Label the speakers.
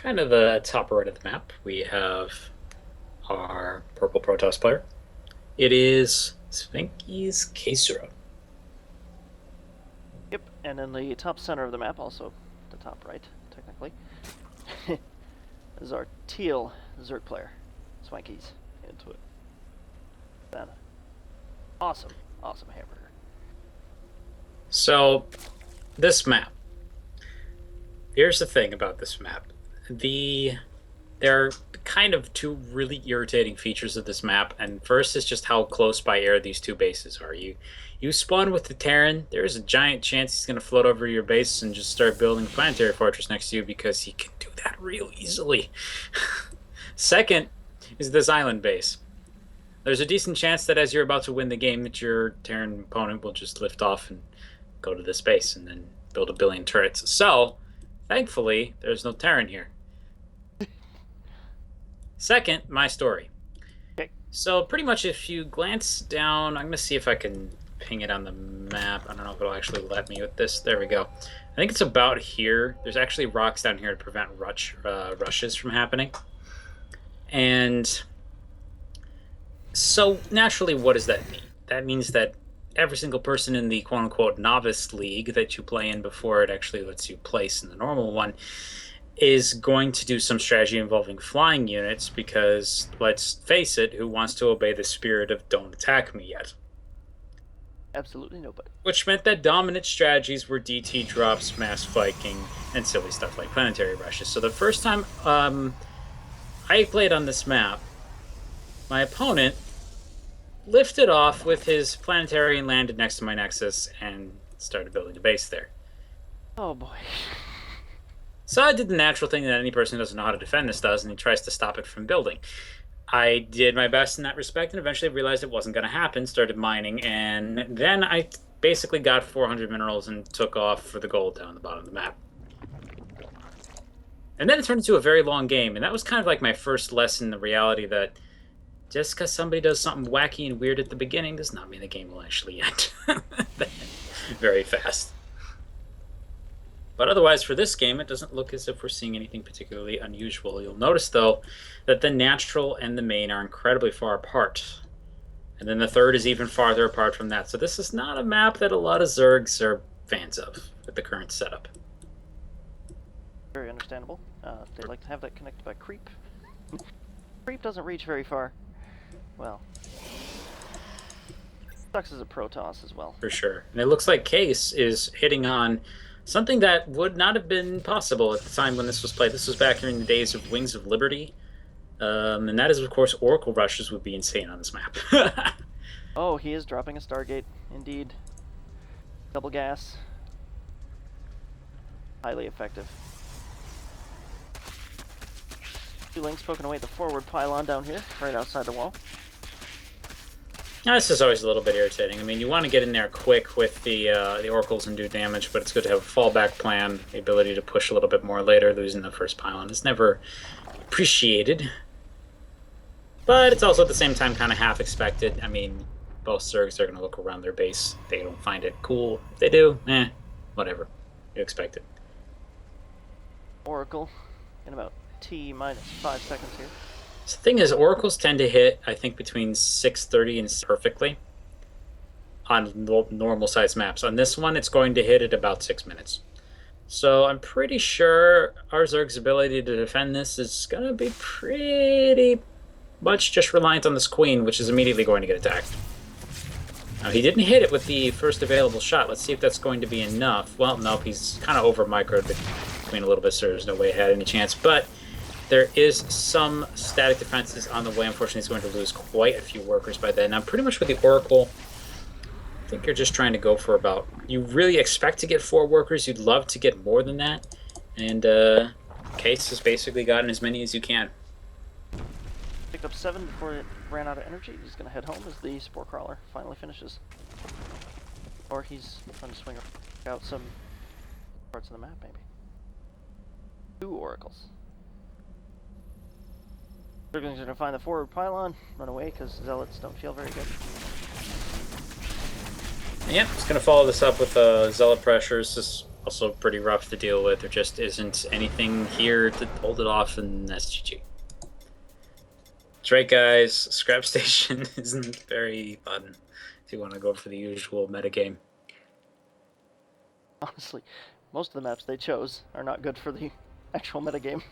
Speaker 1: kind of the top right of the map, we have our purple Protoss player. It is Svenky's Caesura.
Speaker 2: Yep, and in the top center of the map, also the top right, technically, is our teal Zerg player, Swanky's into it. Then, awesome hamburger.
Speaker 1: So, this map. Here's the thing about this map. There are kind of two really irritating features of this map, and first is just how close by air these two bases are. You spawn with the Terran, there's a giant chance he's going to float over your base and just start building a planetary fortress next to you because he can do that real easily. Second is this island base. There's a decent chance that as you're about to win the game, that your Terran opponent will just lift off and go to this base and then build a billion turrets. So, thankfully, there's no Terran here. Second, my story.
Speaker 2: Okay.
Speaker 1: So pretty much if you glance down, I'm going to see if I can ping it on the map. I don't know if it'll actually let me with this. There we go. I think it's about here. There's actually rocks down here to prevent rushes from happening. And so naturally, what does that mean? That means that every single person in the quote-unquote novice league that you play in before it actually lets you place in the normal one is going to do some strategy involving flying units because, let's face it, who wants to obey the spirit of don't attack me yet?
Speaker 2: Absolutely nobody.
Speaker 1: Which meant that dominant strategies were DT drops, mass Viking, and silly stuff like planetary rushes. So the first time I played on this map, my opponent lifted off with his planetary and landed next to my Nexus and started building a base there.
Speaker 2: Oh boy.
Speaker 1: So I did the natural thing that any person who doesn't know how to defend this does, and he tries to stop it from building. I did my best in that respect, and eventually realized it wasn't going to happen, started mining, and then I basically got 400 minerals and took off for the gold down the bottom of the map. And then it turned into a very long game, and that was kind of like my first lesson in the reality that just because somebody does something wacky and weird at the beginning does not mean the game will actually end very fast. But otherwise, for this game, it doesn't look as if we're seeing anything particularly unusual. You'll notice, though, that the natural and the main are incredibly far apart. And then the third is even farther apart from that. So this is not a map that a lot of Zergs are fans of with the current setup.
Speaker 2: Very understandable. They like to have that connected by creep. Creep doesn't reach very far. Well, sucks as a Protoss as well.
Speaker 1: For sure. And it looks like Case is hitting on something that would not have been possible at the time when this was played. This was back in the days of Wings of Liberty. And that is, of course, Oracle rushes would be insane on this map.
Speaker 2: Oh, he is dropping a Stargate, indeed. Double gas. Highly effective. Two links poking away at the forward pylon down here, right outside the wall.
Speaker 1: Now, this is always a little bit irritating. I mean, you want to get in there quick with the Oracles and do damage, but it's good to have a fallback plan, the ability to push a little bit more later. Losing the first pylon is never appreciated. But it's also at the same time kind of half expected. I mean, both Zergs are going to look around their base. They don't find it cool. If they do, whatever. You expect it.
Speaker 2: Oracle in about T minus 5 seconds here.
Speaker 1: So the thing is, Oracles tend to hit, I think, between 630 and perfectly on normal size maps. On this one, it's going to hit at about 6 minutes. So I'm pretty sure our Zerg's ability to defend this is going to be pretty much just reliant on this Queen, which is immediately going to get attacked. Now, he didn't hit it with the first available shot. Let's see if that's going to be enough. Well, nope, he's kind of over-microed the Queen a little bit, so there's no way it had any chance. But there is some static defenses on the way. Unfortunately, he's going to lose quite a few workers by then. Now, pretty much with the Oracle, I think you're just trying to go for about... You really expect to get 4 workers. You'd love to get more than that. And Case has basically gotten as many as you can.
Speaker 2: Picked up 7 before it ran out of energy. He's going to head home as the Spore Crawler finally finishes. Or he's trying to swing out some parts of the map, maybe. 2 Oracles. They're going to find the forward pylon, run away because Zealots don't feel very good.
Speaker 1: Yep, just going to follow this up with Zealot pressures. This also pretty rough to deal with. There just isn't anything here to hold it off, and that's GG. That's right, guys. Scrap Station isn't very fun if you want to go for the usual metagame.
Speaker 2: Honestly, most of the maps they chose are not good for the actual metagame.